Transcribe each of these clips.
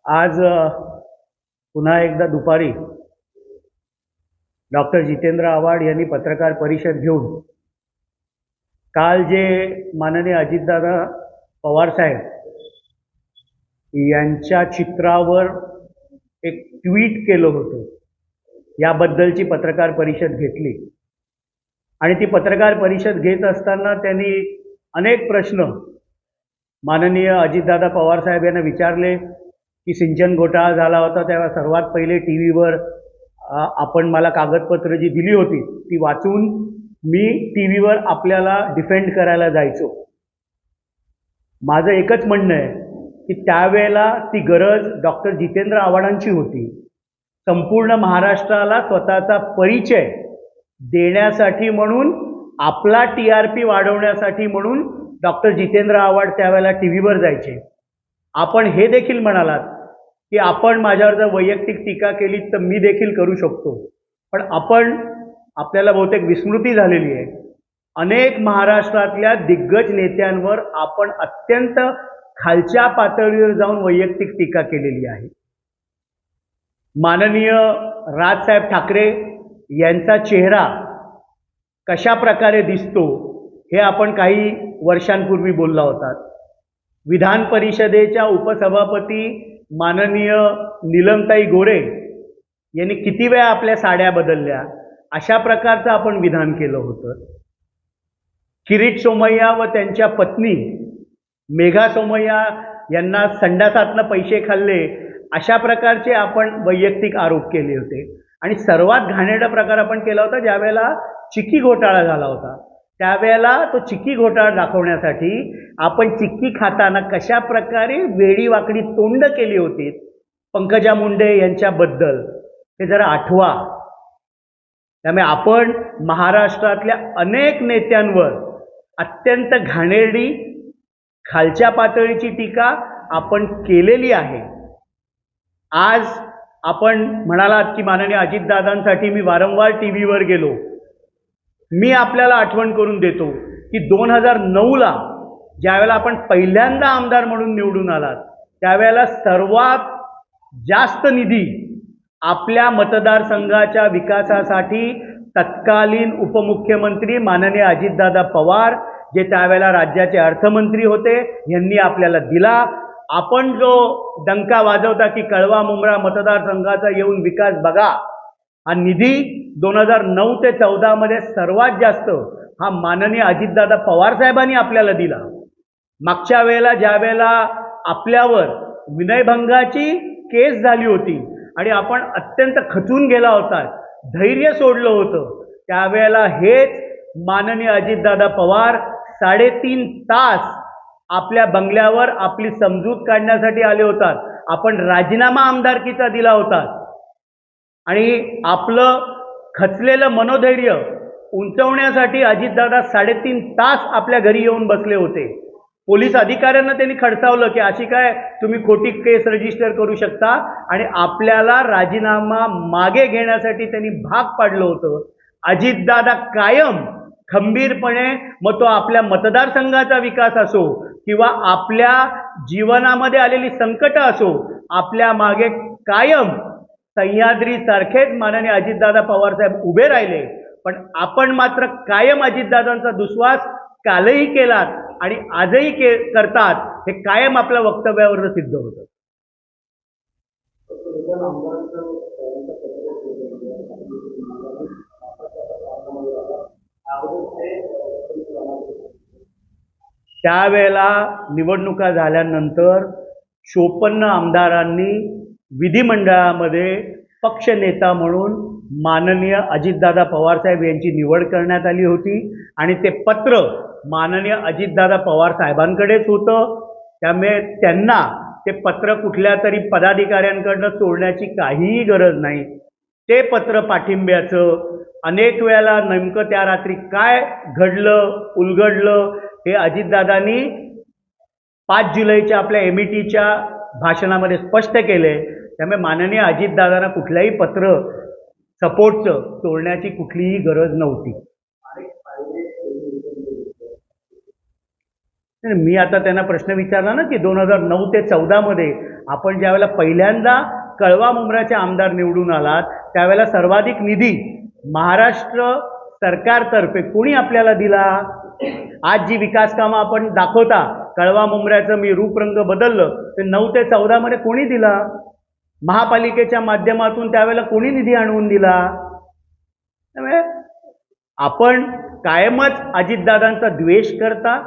आज पुन्हा एकदा दुपारी डॉक्टर जितेंद्र आव्हाड यांनी पत्रकार परिषद घेऊन काल जे माननीय अजितदादा पवारसाहेब यांच्या चित्रावर एक ट्विट केलं होतं, याबद्दलची पत्रकार परिषद घेतली. आणि ती पत्रकार परिषद घेत असताना त्यांनी अनेक प्रश्न माननीय अजितदादा पवारसाहेब यांना विचारले की सिंचन घोटाळा झाला होता तेव्हा सर्वात पहिले टी व्हीवर आपण मला कागदपत्र जी दिली होती ती वाचून मी टी व्हीवर आपल्याला डिफेंड करायला जायचो. माझं एकच म्हणणं आहे की त्यावेळेला ती गरज डॉक्टर जितेंद्र आव्हाडांची होती. संपूर्ण महाराष्ट्राला स्वतःचा परिचय देण्यासाठी म्हणून, आपला TRP वाढवण्यासाठी म्हणून डॉक्टर जितेंद्र आव्हाड त्यावेळेला टी व्हीवर जायचे. आपण हे देखील म्हणालात की आपण माझ्यावर जर वैयक्तिक टीका केली तर मी देखील करू शकतो, पण आपल्याला बहुतेक विस्मृती झालेली आहे. अनेक महाराष्ट्रातल्या दिग्गज नेत्यांवर आपण अत्यंत खालच्या पातळीवर जाऊन वैयक्तिक टीका केलेली आहे. माननीय राजसाहेब ठाकरे यांचा चेहरा कशा प्रकारे दिसतो हे आपण काही वर्षांपूर्वी बोलला होता. विधान परिषदेच्या उपसभापती माननीय नीलमताई गोरे यांनी किती वेळा आपल्या साड्या बदलल्या, अशा प्रकारचं आपण विधान केलं होतं. किरीट सोमय्या व त्यांच्या पत्नी मेघा सोमय्या यांना संडासातनं पैसे खाल्ले, अशा प्रकारचे आपण वैयक्तिक आरोप केले होते. आणि सर्वात घाणेरडा प्रकार आपण केला होता ज्यावेळेला चिक्की घोटाळा झाला होता. त्यावेळेला तो चिक्की घोटाळा दाखवण्यासाठी आपण चिक्की खाताना कशा प्रकारे वेडी वाकडी तोंड केली होती पंकजा मुंडे यांच्याबद्दल, हे जरा आठवा. त्यामुळे आपण महाराष्ट्रातल्या अनेक नेत्यांवर अत्यंत घाणेरडी खालच्या पातळीची टीका आपण केलेली आहे. आज आपण म्हणालात की माननीय अजितदादांसाठी मी वारंवार टी व्हीवर गेलो. मी आपल्याला आठवण करून देतो की 2009ला ज्यावेळेला आपण पहिल्यांदा आमदार म्हणून निवडून आलात त्यावेळेला सर्वात जास्त निधी आपल्या मतदारसंघाच्या विकासासाठी तत्कालीन उपमुख्यमंत्री माननीय अजितदादा पवार, जे त्यावेळेला राज्याचे अर्थमंत्री होते, यांनी आपल्याला दिला. आपण जो डंका वाजवता की कळवा मुंब्रा मतदारसंघाचा येऊन विकास बघा, हा निधी 2009 ते 14 मध्ये सर्वात जास्त हा माननीय अजितदादा पवार साहेबांनी आपल्याला दिला. मागच्या वेळेला ज्या वेळेला आपल्यावर विनयभंगाची केस झाली होती आणि आपण अत्यंत खचून गेला होता, धैर्य सोडलं होतं, त्यावेळेला हेच माननीय अजितदादा पवार 3.5 तास आपल्या बंगल्यावर आपली समजूत काढण्यासाठी आले होतात. आपण राजीनामा आमदारकीचा दिला होता आणि आपलं खचलेलं मनोधैर्य उंचवण्यासाठी अजितदादा 3.5 तास आपल्या घरी येऊन बसले होते. पोलीस अधिकाऱ्यांना त्यांनी खडसावलं की अशी काय तुम्ही खोटी केस रजिस्टर करू शकता, आणि आपल्याला राजीनामा मागे घेण्यासाठी त्यांनी भाग पाडलं होतं. अजितदादा कायम खंबीरपणे, मग तो आपल्या मतदारसंघाचा विकास असो किंवा आपल्या जीवनामध्ये आलेली संकट असो, आपल्या मागे कायम सह्याद्री सारखेच माननीय अजितदादा पवार साहेब उभे राहिले. पण आपण मात्र कायम अजितदादांचा दुस्वास कालही केलात आणि आजही करतात, हे कायम आपल्या वक्तव्यावर सिद्ध होतं. त्यावेळेला निवडणुका झाल्यानंतर 54 आमदारांनी विधिमंडळामध्ये पक्षनेता म्हणून माननीय अजितदादा पवारसाहेब यांची निवड करण्यात आली होती. आणि ते पत्र माननीय अजितदादा पवार साहेबांकडेच होतं. त्यामुळे त्यांना ते पत्र कुठल्या तरी पदाधिकाऱ्यांकडनं सोडण्याची काहीही गरज नाही. ते पत्र पाठिंब्याचं अनेक वेळेला नेमकं त्या रात्री काय घडलं उलगडलं हे अजितदादांनी 5 जुलैच्या आपल्या METच्या भाषणामध्ये स्पष्ट केले. त्यामुळे माननीय अजितदादांना कुठल्याही पत्र सपोर्टचं सोडण्याची कुठलीही गरज नव्हती. मी आता त्यांना प्रश्न विचारला ना की 2009 ते 14 मध्ये आपण ज्यावेळेला पहिल्यांदा कळवा मुंब्राचे आमदार निवडून आलात त्यावेळेला सर्वाधिक निधी महाराष्ट्र सरकारतर्फे कोणी आपल्याला दिला? आज जी विकास कामं आपण दाखवता, कळवा मुंब्र्याचं मी रूपरंग बदललं, ते 9 ते 14 मध्ये कोणी दिला? महापालिकेच्या माध्यमातून त्यावेळेला कोणी निधी आणून दिला? त्यामुळे आपण कायमच अजितदादांचा द्वेष करता,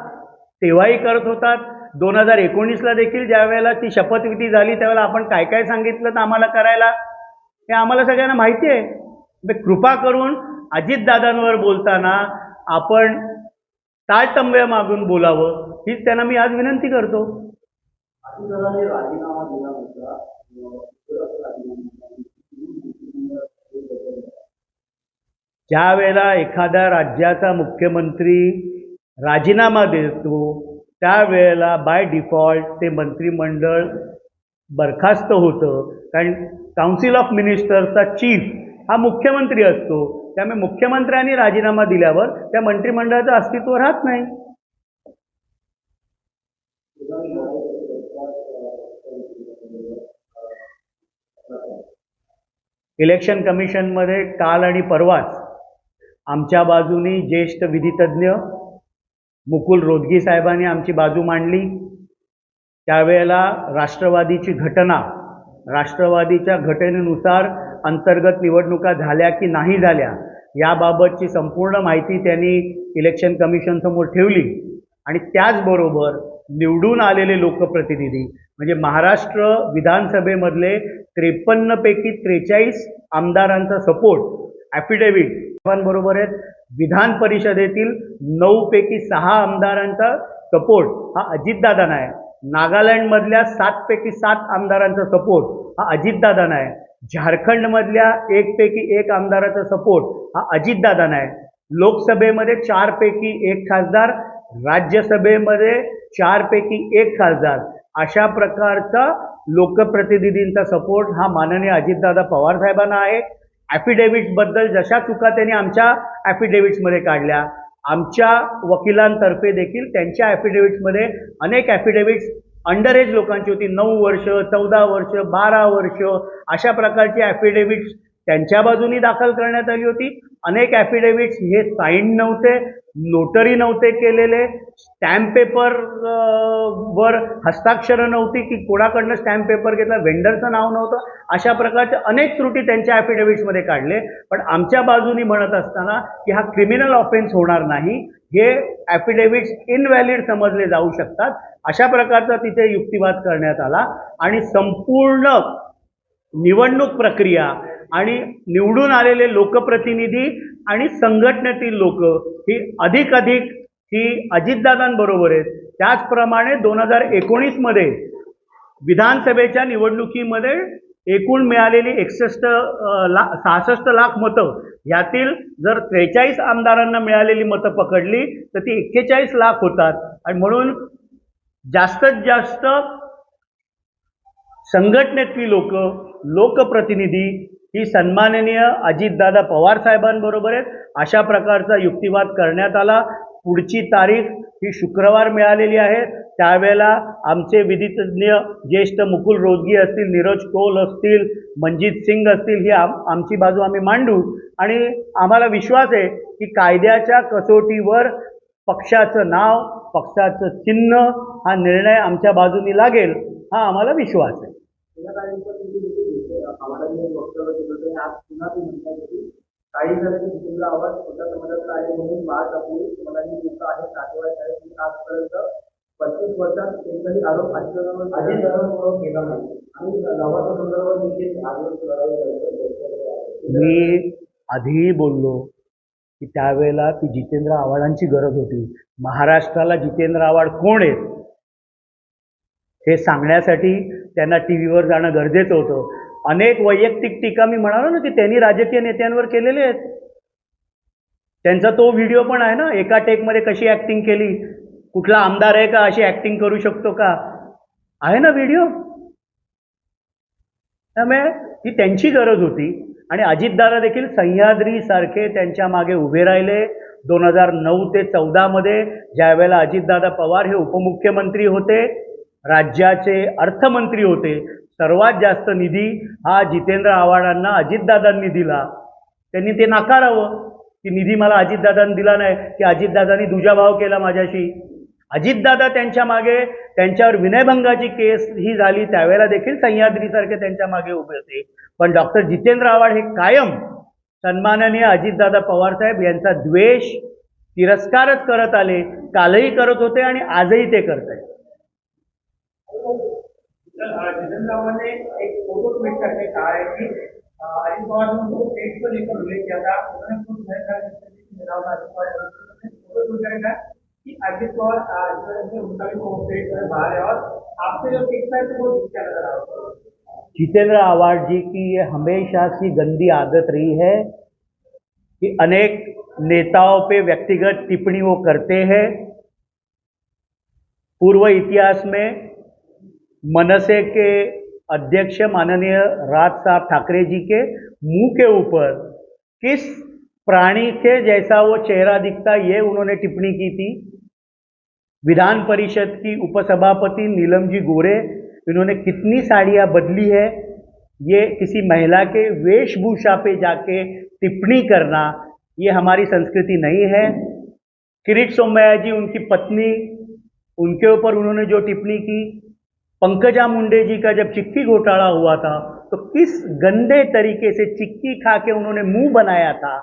तेव्हाही करत होतात. 2019ला देखील ज्या वेळेला ती शपथविधी झाली त्यावेळेला आपण काय काय सांगितलं तर आम्हाला करायला हे आम्हाला सगळ्यांना माहिती आहे. कृपा करून अजितदादांवर बोलताना आपण ताळतंब्या मागून बोलावं हीच त्यांना मी आज विनंती करतो. ज्या वेळेला एखाद्या राज्याचा मुख्यमंत्री राजीनामा देतो त्यावेळेला बाय डिफॉल्ट ते मंत्रिमंडळ बरखास्त होतं, कारण काउन्सिल ऑफ मिनिस्टर्सचा चीफ हा मुख्यमंत्री असतो. त्यामुळे मुख्यमंत्र्यांनी राजीनामा दिल्यावर त्या मंत्रिमंडळाचं अस्तित्व राहत नाही. इलेक्शन कमिशनमध्ये काल आणि परवाच आमच्या बाजूनी ज्येष्ठ विधितज्ञ मुकुल रोदगी साहेबांनी आमची बाजू मांडली. त्यावेळेला राष्ट्रवादीची घटना, राष्ट्रवादीच्या घटनेनुसार अंतर्गत निवडणुका झाल्या की नाही झाल्या याबाबतची संपूर्ण माहिती त्यांनी इलेक्शन कमिशनसमोर ठेवली. आणि त्याचबरोबर निवडून आलेले लोकप्रतिनिधी म्हणजे महाराष्ट्र विधानसभेमधले 53 पैकी 43 आमदारांचा सपोर्ट ॲफिडेव्हिट बरोबर आहेत. विधान परिषदेतील 9 पैकी 6 आमदारांचा सपोर्ट हा अजितदादांना आहे. नागालँडमधल्या 7 पैकी 7 आमदारांचा सपोर्ट हा अजितदादांना आहे. झारखंडमधल्या 1 पैकी 1 आमदाराचा सपोर्ट हा अजितदादांना आहे. लोकसभेमध्ये 4 पैकी 1 खासदार, राज्यसभेमध्ये 4 पैकी 1 खासदार अशा प्रकारचा लोकप्रतिनिधींचा सपोर्ट हा माननीय अजितदादा पवार साहेबांना आहे. ॲफिडेव्हिट्सबद्दल जशा चुका त्यांनी आमच्या ॲफिडेव्हिट्समध्ये काढल्या, आमच्या वकिलांतर्फे देखील त्यांच्या ॲफिडेव्हिट्समध्ये अनेक ॲफिडेव्हिट्स अंडर एज लोकांची होती. 9 वर्ष, 14 वर्ष, 12 वर्ष अशा प्रकारची ॲफिडेव्हिट्स त्यांच्या बाजूनी दाखल करण्यात आली होती. अनेक ॲफिडेव्हिट्स हे साईन नव्हते, नोटरी नव्हते केलेले, स्टॅम्प पेपर वर हस्ताक्षरं नव्हती की कोणाकडनं स्टॅम्प पेपर घेतला, वेंडरचं नाव नव्हतं. अशा प्रकारच्या अनेक त्रुटी त्यांच्या ॲफिडेव्हिट्समध्ये काढले. पण आमच्या बाजूनी म्हणत असताना की हा क्रिमिनल ऑफेन्स होणार नाही, हे ॲफिडेव्हिट्स इनव्हॅलिड समजले जाऊ शकतात, अशा प्रकारचा तिथे युक्तिवाद करण्यात आला. आणि संपूर्ण निवडणूक प्रक्रिया आणि निवडून आलेले लोकप्रतिनिधी आणि संघटनेतील लोक ही अधिक ही अजितदादांबरोबर आहेत. त्याचप्रमाणे 2019मध्ये विधानसभेच्या निवडणुकीमध्ये एकूण मिळालेली 66 लाख मतं, यातील जर 43 आमदारांना मिळालेली मतं पकडली तर ती 41 लाख होतात. आणि म्हणून जास्तीत जास्त संघटनेतली लोक, लोकप्रतिनिधी ही सन्माननीय अजितदादा पवार साहेबांबरोबर आहेत. अशा प्रकारचा युक्तिवाद करण्यात आला. पुढची तारीख ही शुक्रवार मिळालेली आहे. त्यावेळेला आमचे विधितज्ञ ज्येष्ठ मुकुल रोदगी असतील, नीरज कौल असतील, मनजीत सिंग असतील, ही आमची बाजू आम्ही मांडू. आणि आम्हाला विश्वास आहे की कायद्याच्या कसोटीवर पक्षाचं नाव, पक्षाचं चिन्ह हा निर्णय आमच्या बाजूनी लागेल, हा आम्हाला विश्वास आहे. काही जणांनी जितेंद्र आव्हाड स्वतः समाजातला आहे म्हणून बाळ टाकून मला लोक आहेत नातेवाईक आहेत की आजपर्यंत 25 वर्षात एकही आरोप अजितदादांवर केला नाही आणि गावाच्या संदर्भात देखील आरोप लढाई. मी आधीही बोललो की त्यावेळेला ती जितेंद्र आव्हाडांची गरज होती. महाराष्ट्राला जितेंद्र आव्हाड कोण आहेत हे सांगण्यासाठी त्यांना टीव्हीवर जाणं गरजेचं होतं. अनेक वैयक्तिक टीका मी म्हणालो ना की त्यांनी राजकीय नेत्यांवर केलेले आहेत. त्यांचा तो व्हिडिओ पण आहे ना, एका टेकमध्ये कशी ॲक्टिंग केली, कुठला आमदार आहे का अशी ॲक्टिंग करू शकतो का, आहे ना व्हिडिओ. त्यामुळे ती त्यांची गरज होती. आणि अजितदादा देखील सह्याद्रीसारखे त्यांच्या मागे उभे राहिले. 2009 ते 14 मध्ये ज्या वेळेला अजितदादा पवार हे उपमुख्यमंत्री होते राज्याचे अर्थमंत्री होते, सर्वात जास्त निधी हा जितेंद्र आव्हाडांना अजितदादांनी दिला. त्यांनी ते नाकारावं की निधी मला अजितदादांनी दिला नाही, की अजितदादांनी दुजाभाव केला माझ्याशी. अजितदादा त्यांच्या मागे, त्यांच्यावर विनयभंगाची केस ही झाली त्यावेळेला देखील सह्याद्रीसारखे त्यांच्या मागे उभे होते. पण डॉक्टर जितेंद्र आव्हाड हे कायम सन्माननीय अजितदादा पवारसाहेब यांचा द्वेष, तिरस्कारच करत आले. कालही करत होते आणि आजही ते करत आहेत. जितेंद्र आव्हाड ने एक फोटो ट्वीट करके कहा है कि अजित पवार ने उनको पेट को लेकर उल्लेख किया था. उन्होंने खुद अजित पवार फोटो ट्वीट करके कहा कि अजित पवार उनका भी पेट बाहर है और आपसे जो पिक्चर है वो दिखता नजर आ रहा है. जितेंद्र आव्हाड जी की ये हमेशा से गंदी आदत रही है कि अनेक नेताओं पे व्यक्तिगत टिप्पणी वो करते हैं. पूर्व इतिहास में मनसे के अध्यक्ष माननीय राज साहब ठाकरे जी के मुंह के ऊपर किस प्राणी के जैसा वो चेहरा दिखता, ये उन्होंने टिप्पणी की थी. विधान परिषद की उपसभापति नीलम जी गोरे, इन्होंने कितनी साड़ियाँ बदली है, ये किसी महिला के वेशभूषा पे जाके टिप्पणी करना ये हमारी संस्कृति नहीं है. किरीट सोमैया जी उनकी पत्नी, उनके ऊपर उन्होंने जो टिप्पणी की. पंकजा मुंडे जी का जब चिक्की घोटाला हुआ था तो किस गंदे तरीके से चिक्की खा के उन्होंने मुंह बनाया था,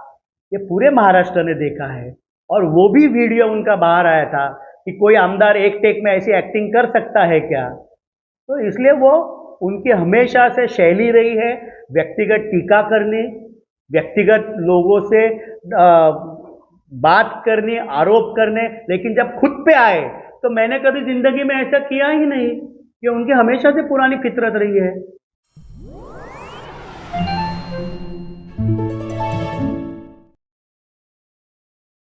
ये पूरे महाराष्ट्र ने देखा है. और वो भी वीडियो उनका बाहर आया था कि कोई आमदार एक टेक में ऐसी एक्टिंग कर सकता है क्या. तो इसलिए वो उनकी हमेशा से शैली रही है व्यक्तिगत टीका करनी, व्यक्तिगत लोगों से बात करनी, आरोप करने. लेकिन जब खुद पे आए तो मैंने कभी जिंदगी में ऐसा किया ही नहीं, कि उनकी हमेशा से पुरानी फितरत रही है.